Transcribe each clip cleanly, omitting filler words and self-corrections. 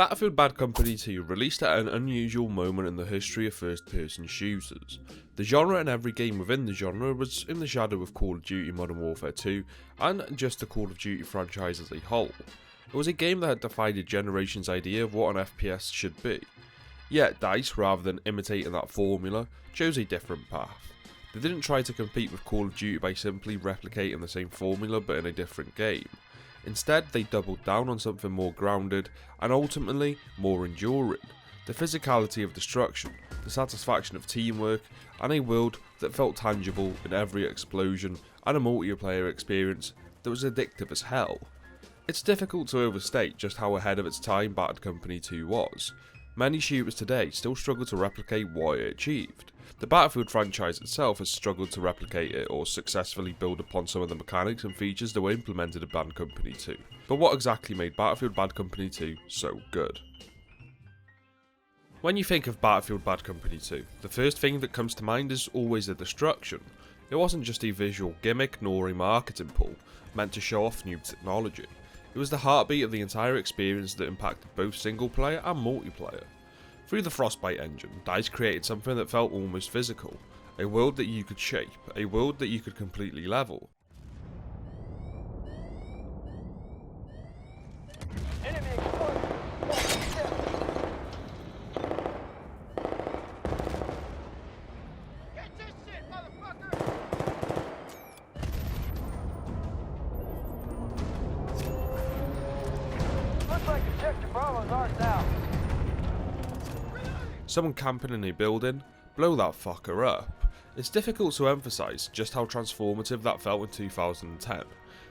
Battlefield Bad Company 2 released at an unusual moment in the history of first-person shooters. The genre and every game within the genre was in the shadow of Call of Duty Modern Warfare 2 and just the Call of Duty franchise as a whole. It was a game that had defied a generation's idea of what an FPS should be. Yet DICE, rather than imitating that formula, chose a different path. They didn't try to compete with Call of Duty by simply replicating the same formula but in a different game. Instead, they doubled down on something more grounded and ultimately more enduring. The physicality of destruction, the satisfaction of teamwork, and a world that felt tangible in every explosion, and a multiplayer experience that was addictive as hell. It's difficult to overstate just how ahead of its time Bad Company 2 was. Many shooters today still struggle to replicate what it achieved. The Battlefield franchise itself has struggled to replicate it or successfully build upon some of the mechanics and features that were implemented in Bad Company 2. But what exactly made Battlefield Bad Company 2 so good? When you think of Battlefield Bad Company 2, the first thing that comes to mind is always the destruction. It wasn't just a visual gimmick nor a marketing pull meant to show off new technology. It was the heartbeat of the entire experience that impacted both single player and multiplayer. Through the Frostbite engine, DICE created something that felt almost physical, a world that you could shape, a world that you could completely level. Someone camping in a building, blow that fucker up. It's difficult to emphasise just how transformative that felt in 2010.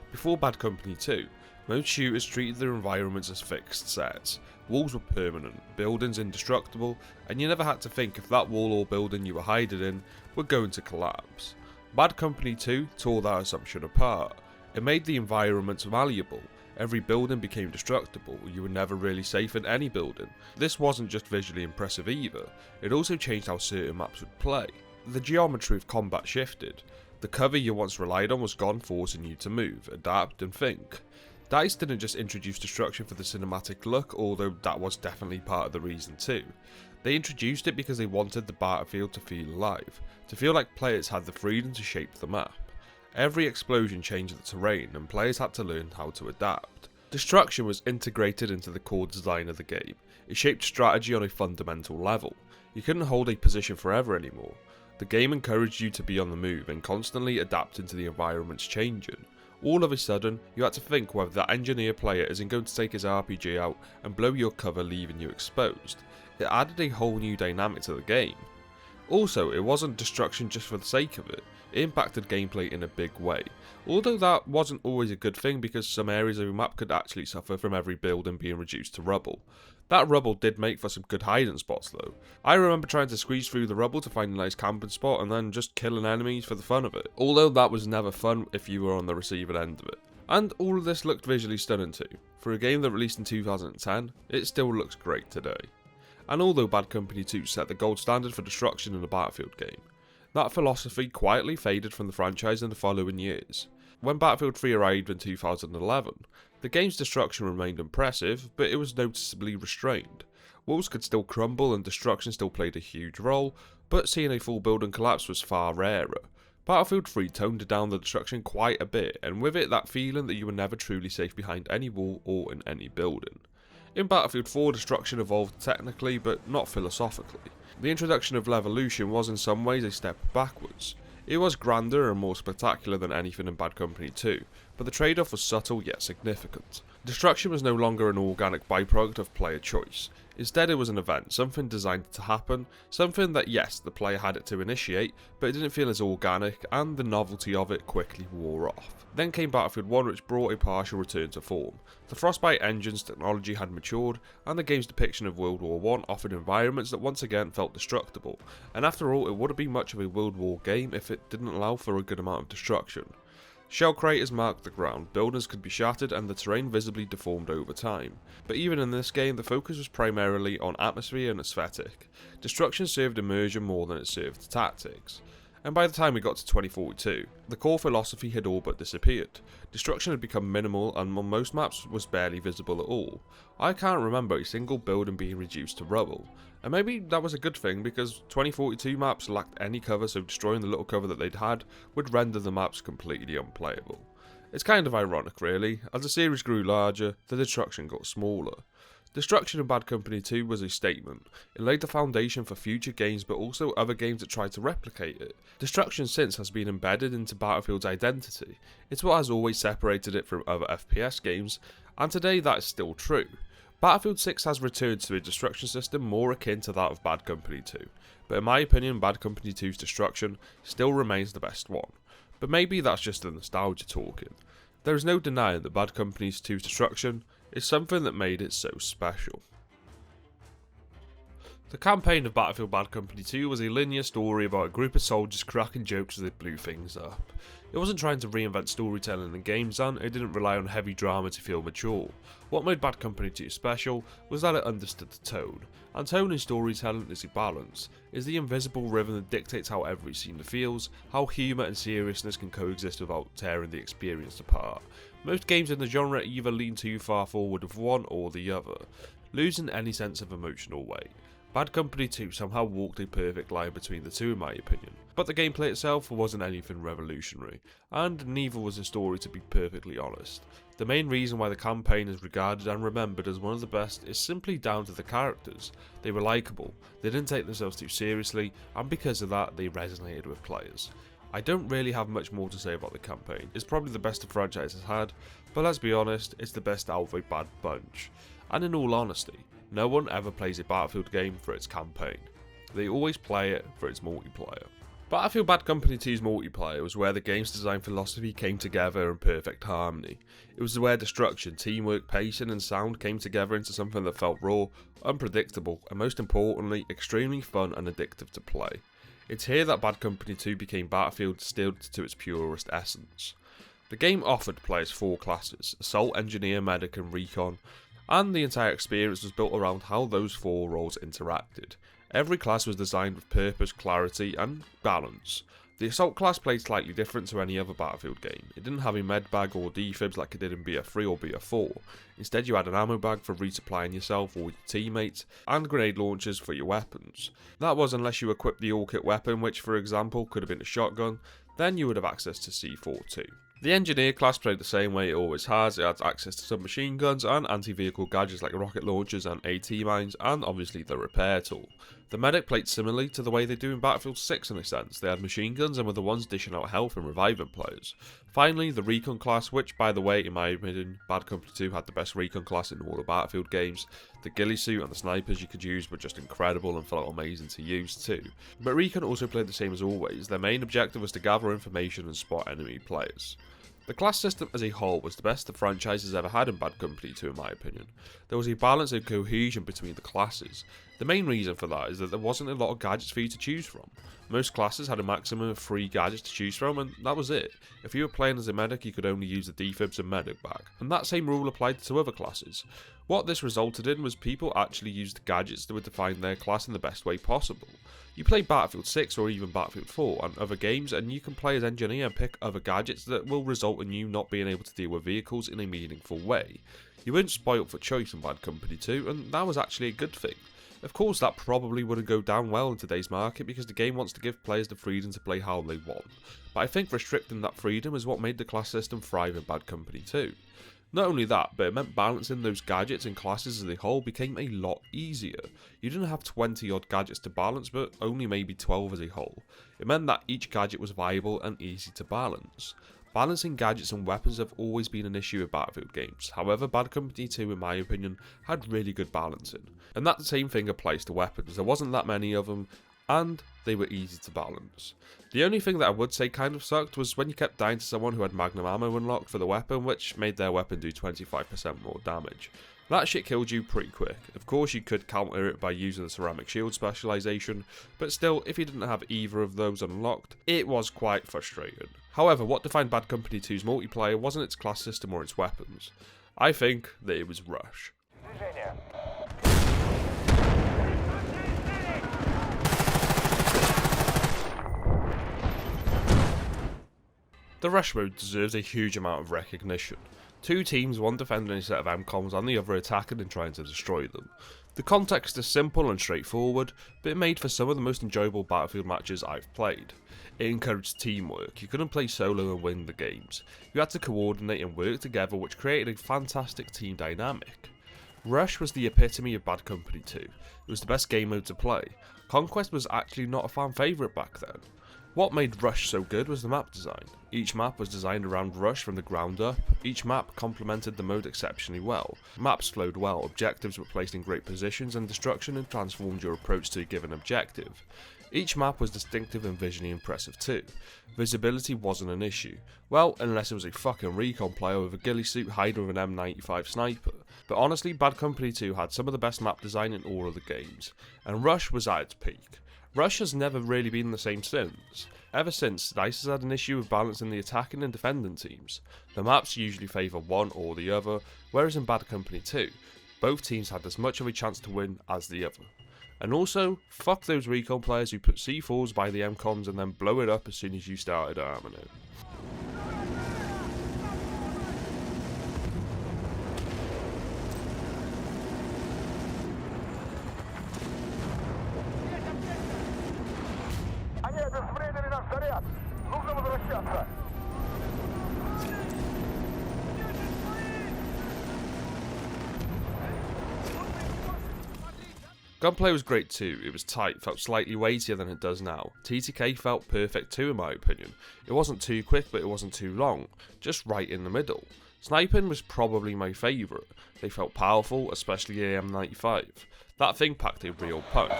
Before Bad Company 2, most shooters treated their environments as fixed sets. Walls were permanent, buildings indestructible, and you never had to think if that wall or building you were hiding in were going to collapse. Bad Company 2 tore that assumption apart. It made the environments malleable. Every building became destructible, you were never really safe in any building. This wasn't just visually impressive either, it also changed how certain maps would play. The geometry of combat shifted. The cover you once relied on was gone, forcing you to move, adapt and think. DICE didn't just introduce destruction for the cinematic look, although that was definitely part of the reason too. They introduced it because they wanted the battlefield to feel alive, to feel like players had the freedom to shape the map. Every explosion changed the terrain and players had to learn how to adapt. Destruction was integrated into the core design of the game. It shaped strategy on a fundamental level. You couldn't hold a position forever anymore. The game encouraged you to be on the move and constantly adapting to the environments changing. All of a sudden, you had to think whether that engineer player isn't going to take his RPG out and blow your cover, leaving you exposed. It added a whole new dynamic to the game. Also, it wasn't destruction just for the sake of it. It impacted gameplay in a big way, although that wasn't always a good thing because some areas of the map could actually suffer from every building being reduced to rubble. That rubble did make for some good hiding spots though. I remember trying to squeeze through the rubble to find a nice camping spot and then just killing enemies for the fun of it, although that was never fun if you were on the receiving end of it. And all of this looked visually stunning too. For a game that released in 2010, it still looks great today. And although Bad Company 2 set the gold standard for destruction in a Battlefield game, that philosophy quietly faded from the franchise in the following years. When Battlefield 3 arrived in 2011, the game's destruction remained impressive, but it was noticeably restrained. Walls could still crumble and destruction still played a huge role, but seeing a full building collapse was far rarer. Battlefield 3 toned down the destruction quite a bit, and with it that feeling that you were never truly safe behind any wall or in any building. In Battlefield 4, destruction evolved technically, but not philosophically. The introduction of Levolution was in some ways a step backwards. It was grander and more spectacular than anything in Bad Company 2, but the trade-off was subtle yet significant. Destruction was no longer an organic byproduct of player choice. Instead, it was an event, something designed to happen, something that yes, the player had it to initiate, but it didn't feel as organic, and the novelty of it quickly wore off. Then came Battlefield 1, which brought a partial return to form. The Frostbite engine's technology had matured, and the game's depiction of World War I offered environments that once again felt destructible, and after all, it wouldn't be much of a World War game if it didn't allow for a good amount of destruction. Shell craters marked the ground, buildings could be shattered and the terrain visibly deformed over time. But even in this game, the focus was primarily on atmosphere and aesthetic. Destruction served immersion more than it served tactics. and by the time we got to 2042, the core philosophy had all but disappeared. Destruction had become minimal and on most maps was barely visible at all. I can't remember a single building being reduced to rubble, and maybe that was a good thing because 2042 maps lacked any cover, so destroying the little cover that they'd had would render the maps completely unplayable. It's kind of ironic really, as the series grew larger, the destruction got smaller. Destruction in Bad Company 2 was a statement. It laid the foundation for future games but also other games that tried to replicate it. Destruction since has been embedded into Battlefield's identity. It's what has always separated it from other FPS games, and today that is still true. Battlefield 6 has returned to a destruction system more akin to that of Bad Company 2, but in my opinion Bad Company 2's destruction still remains the best one. But maybe that's just the nostalgia talking. There is no denying that Bad Company 2's destruction is something that made it so special. The campaign of Battlefield Bad Company 2 was a linear story about a group of soldiers cracking jokes as they blew things up. It wasn't trying to reinvent storytelling in games and it didn't rely on heavy drama to feel mature. What made Bad Company 2 special was that it understood the tone, and tone in storytelling is a balance, is the invisible rhythm that dictates how every scene feels, how humour and seriousness can coexist without tearing the experience apart. Most games in the genre either lean too far forward with one or the other, losing any sense of emotional weight. Bad Company 2 somehow walked a perfect line between the two in my opinion, but the gameplay itself wasn't anything revolutionary, and neither was the story to be perfectly honest. The main reason why the campaign is regarded and remembered as one of the best is simply down to the characters. They were likeable, they didn't take themselves too seriously, and because of that they resonated with players. I don't really have much more to say about the campaign. It's probably the best the franchise has had, but let's be honest, it's the best out of a bad bunch. And in all honesty, no one ever plays a Battlefield game for its campaign. They always play it for its multiplayer. Battlefield Bad Company 2's multiplayer was where the game's design philosophy came together in perfect harmony. It was where destruction, teamwork, pacing and sound came together into something that felt raw, unpredictable, and most importantly, extremely fun and addictive to play. It's here that Bad Company 2 became Battlefield distilled to its purest essence. The game offered players 4 classes, Assault, Engineer, Medic and Recon, and the entire experience was built around how those 4 roles interacted. Every class was designed with purpose, clarity and balance. The Assault class played slightly different to any other Battlefield game. It didn't have a med bag or defibs like it did in BF3 or BF4. Instead you had an ammo bag for resupplying yourself or your teammates, and grenade launchers for your weapons. That was unless you equipped the all-kit weapon, which for example could have been a shotgun, then you would have access to C4 too. The Engineer class played the same way it always has. It had access to submachine guns and anti-vehicle gadgets like rocket launchers and AT mines, and obviously the repair tool. The Medic played similarly to the way they do in Battlefield 6 in a sense. They had machine guns and were the ones dishing out health and reviving players. Finally, the Recon class, which by the way, in my opinion, Bad Company 2 had the best Recon class in all the Battlefield games. The ghillie suit and the snipers you could use were just incredible and felt amazing to use too. But Recon also played the same as always. Their main objective was to gather information and spot enemy players. The class system as a whole was the best the franchise has ever had in Bad Company 2 in my opinion. There was a balance and cohesion between the classes. The main reason for that is that there wasn't a lot of gadgets for you to choose from. Most classes had a maximum of 3 gadgets to choose from and that was it. If you were playing as a medic you could only use the defibs and medic bag, and that same rule applied to other classes. What this resulted in was people actually used gadgets that would define their class in the best way possible. You play Battlefield 6 or even Battlefield 4 and other games and you can play as Engineer and pick other gadgets that will result in you not being able to deal with vehicles in a meaningful way. You weren't spoilt for choice in Bad Company 2 and that was actually a good thing. Of course that probably wouldn't go down well in today's market because the game wants to give players the freedom to play how they want, but I think restricting that freedom is what made the class system thrive in Bad Company 2. Not only that, but it meant balancing those gadgets and classes as a whole became a lot easier. You didn't have 20 odd gadgets to balance, but only maybe 12 as a whole. It meant that each gadget was viable and easy to balance. Balancing gadgets and weapons have always been an issue with Battlefield games, however Bad Company 2 in my opinion had really good balancing. And that same thing applies to weapons, there wasn't that many of them, and they were easy to balance. The only thing that I would say kind of sucked was when you kept dying to someone who had magnum ammo unlocked for the weapon, which made their weapon do 25% more damage. That shit killed you pretty quick. Of course you could counter it by using the ceramic shield specialisation, but still, if you didn't have either of those unlocked, it was quite frustrating. However, what defined Bad Company 2's multiplayer wasn't its class system or its weapons. I think that it was Rush. The rush mode deserves a huge amount of recognition. Two teams, one defending a set of MCOMs and the other attacking and trying to destroy them. The context is simple and straightforward, but it made for some of the most enjoyable Battlefield matches I've played. It encouraged teamwork. You couldn't play solo and win the games. You had to coordinate and work together, which created a fantastic team dynamic. Rush was the epitome of Bad Company 2. It was the best game mode to play. Conquest was actually not a fan favourite back then. What made Rush so good was the map design. Each map was designed around Rush from the ground up. Each map complemented the mode exceptionally well. Maps flowed well, objectives were placed in great positions, and destruction and transformed your approach to a given objective. Each map was distinctive and visually impressive too. Visibility wasn't an issue. Well, unless it was a fucking recon player with a ghillie suit hiding with an M95 sniper. But honestly, Bad Company 2 had some of the best map design in all of the games. And Rush was at its peak. Rush has never really been the same since. Ever since, DICE has had an issue with balancing the attacking and defending teams. The maps usually favour one or the other, whereas in Bad Company 2, both teams had as much of a chance to win as the other. And also, fuck those recon players who put C4s by the MCOMs and then blow it up as soon as you started arming it. Gunplay was great too. It was tight, felt slightly weightier than it does now. TTK felt perfect too in my opinion. It wasn't too quick, but it wasn't too long, just right in the middle. Sniping was probably my favourite. They felt powerful, especially AM95. That thing packed a real punch.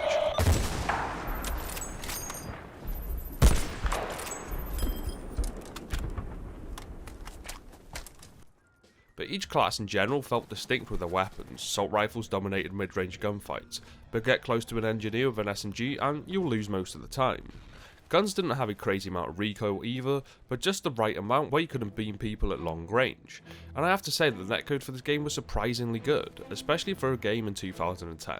But each class in general felt distinct with their weapons. Assault rifles dominated mid-range gunfights, but get close to an engineer with an SMG and you'll lose most of the time. Guns didn't have a crazy amount of recoil either, but just the right amount where you couldn't beam people at long range. And I have to say that the netcode for this game was surprisingly good, especially for a game in 2010.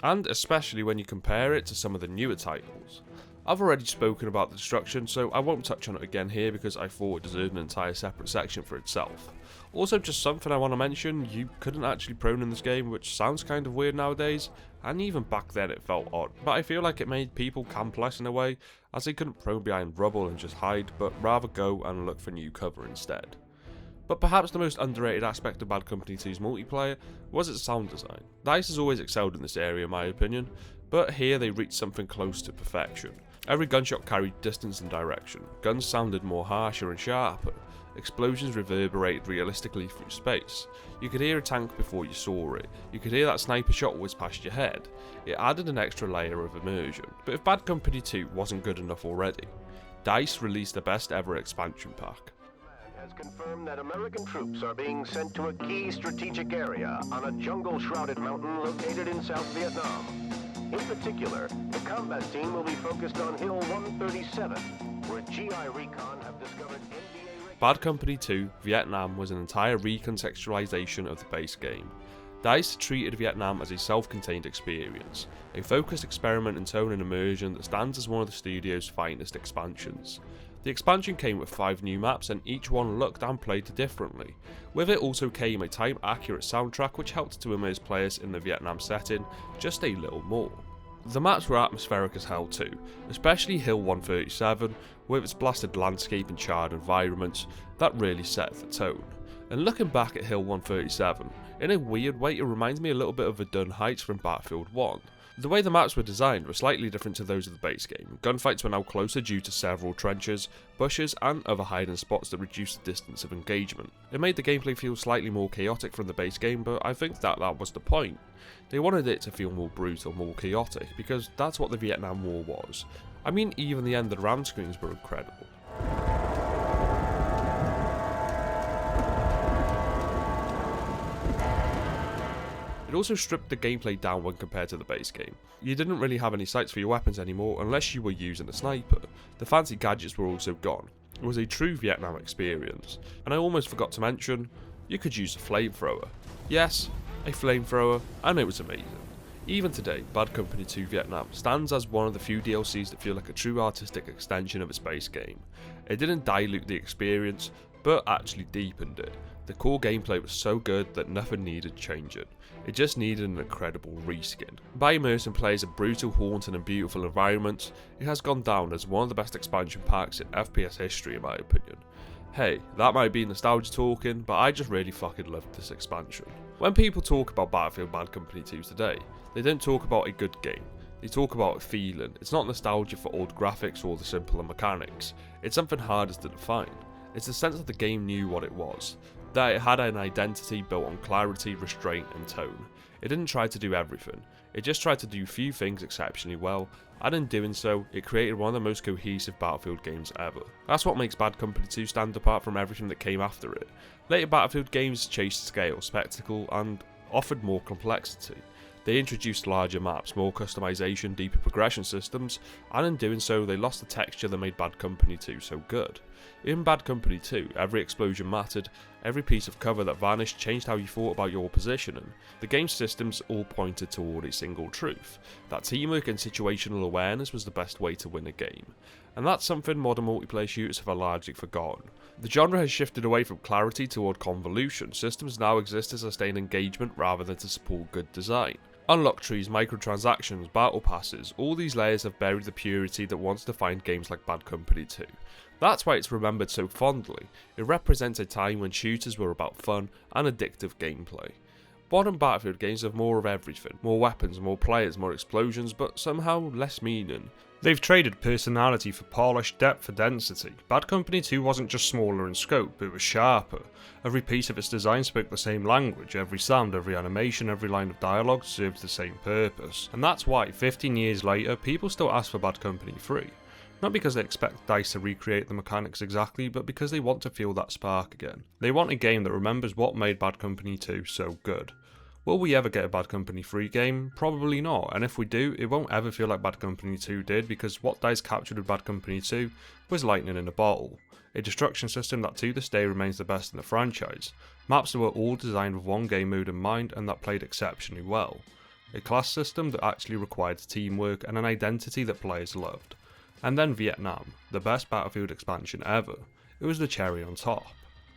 And especially when you compare it to some of the newer titles. I've already spoken about the destruction, so I won't touch on it again here because I thought it deserved an entire separate section for itself. Also, just something I want to mention, you couldn't actually prone in this game, which sounds kind of weird nowadays, and even back then it felt odd, but I feel like it made people camp less in a way, as they couldn't prone behind rubble and just hide, but rather go and look for new cover instead. But perhaps the most underrated aspect of Bad Company 2's multiplayer was its sound design. DICE has always excelled in this area in my opinion, but here they reached something close to perfection. Every gunshot carried distance and direction, guns sounded more harsher and sharper, explosions reverberated realistically through space. You could hear a tank before you saw it, you could hear that sniper shot whiz past your head. It added an extra layer of immersion. But if Bad Company 2 wasn't good enough already, DICE released the best ever expansion pack. Has confirmed that American troops are being sent to a key strategic area on a jungle-shrouded mountain located in South Vietnam. In particular, the combat team will be focused on Hill 137, where GI Recon have discovered NDA... Bad Company 2 Vietnam was an entire recontextualization of the base game. DICE treated Vietnam as a self-contained experience, a focused experiment in tone and immersion that stands as one of the studio's finest expansions. The expansion came with 5 new maps and each one looked and played differently. With it also came a time-accurate soundtrack which helped to immerse players in the Vietnam setting just a little more. The maps were atmospheric as hell too, especially Hill 137 with its blasted landscape and charred environments that really set the tone. And looking back at Hill 137, in a weird way it reminds me a little bit of Verdun Heights from Battlefield 1. The way the maps were designed were slightly different to those of the base game. Gunfights were now closer due to several trenches, bushes and other hiding spots that reduced the distance of engagement. It made the gameplay feel slightly more chaotic from the base game, but I think that was the point. They wanted it to feel more brutal, more chaotic, because that's what the Vietnam War was. I mean, even the end of the round screens were incredible. It also stripped the gameplay down when compared to the base game. You didn't really have any sights for your weapons anymore unless you were using a sniper. The fancy gadgets were also gone. It was a true Vietnam experience. And I almost forgot to mention, you could use a flamethrower. Yes, a flamethrower, and it was amazing. Even today, Bad Company 2 Vietnam stands as one of the few DLCs that feel like a true artistic extension of its base game. It didn't dilute the experience, but actually deepened it. The core gameplay was so good that nothing needed changing. It just needed an incredible reskin. By immersing players in brutal, haunting and beautiful environments, it has gone down as one of the best expansion packs in FPS history in my opinion. Hey, that might be nostalgia talking, but I just really fucking loved this expansion. When people talk about Battlefield Bad Company 2 today, they don't talk about a good game. They talk about a feeling. It's not nostalgia for old graphics or the simpler mechanics. It's something harder to define. It's the sense that the game knew what it was, that it had an identity built on clarity, restraint and tone. It didn't try to do everything, it just tried to do few things exceptionally well, and in doing so, it created one of the most cohesive Battlefield games ever. That's what makes Bad Company 2 stand apart from everything that came after it. Later Battlefield games chased scale, spectacle, and offered more complexity. They introduced larger maps, more customization, deeper progression systems, and in doing so they lost the texture that made Bad Company 2 so good. In Bad Company 2, every explosion mattered, every piece of cover that vanished changed how you thought about your positioning. The game's systems all pointed toward a single truth, that teamwork and situational awareness was the best way to win a game. And that's something modern multiplayer shooters have largely forgotten. The genre has shifted away from clarity toward convolution. Systems now exist to sustain engagement rather than to support good design. Unlock trees, microtransactions, battle passes, all these layers have buried the purity that once defined games like Bad Company 2. That's why it's remembered so fondly. It represents a time when shooters were about fun and addictive gameplay. Modern Battlefield games have more of everything, more weapons, more players, more explosions, but somehow less meaning. They've traded personality for polish, depth for density. Bad Company 2 wasn't just smaller in scope, it was sharper. Every piece of its design spoke the same language, every sound, every animation, every line of dialogue served the same purpose. And that's why, 15 years later, people still ask for Bad Company 3. Not because they expect DICE to recreate the mechanics exactly, but because they want to feel that spark again. They want a game that remembers what made Bad Company 2 so good. Will we ever get a Bad Company 3 game? Probably not, and if we do, it won't ever feel like Bad Company 2 did, because what DICE captured with Bad Company 2 was lightning in a bottle. A destruction system that to this day remains the best in the franchise. Maps that were all designed with one game mode in mind and that played exceptionally well. A class system that actually required teamwork and an identity that players loved. And then Vietnam, the best Battlefield expansion ever. It was the cherry on top.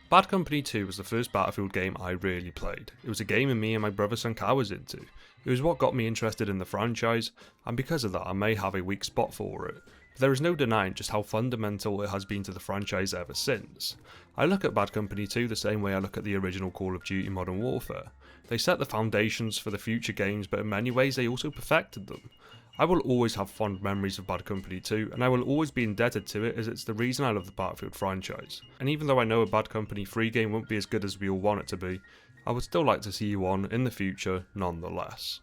Bad Company 2 was the first Battlefield game I really played. It was a game me and my brother Sanka was into. It was what got me interested in the franchise, and because of that I may have a weak spot for it. But there is no denying just how fundamental it has been to the franchise ever since. I look at Bad Company 2 the same way I look at the original Call of Duty Modern Warfare. They set the foundations for the future games, but in many ways they also perfected them. I will always have fond memories of Bad Company 2, and I will always be indebted to it as it's the reason I love the Battlefield franchise. And even though I know a Bad Company 3 game won't be as good as we all want it to be, I would still like to see you on in the future nonetheless.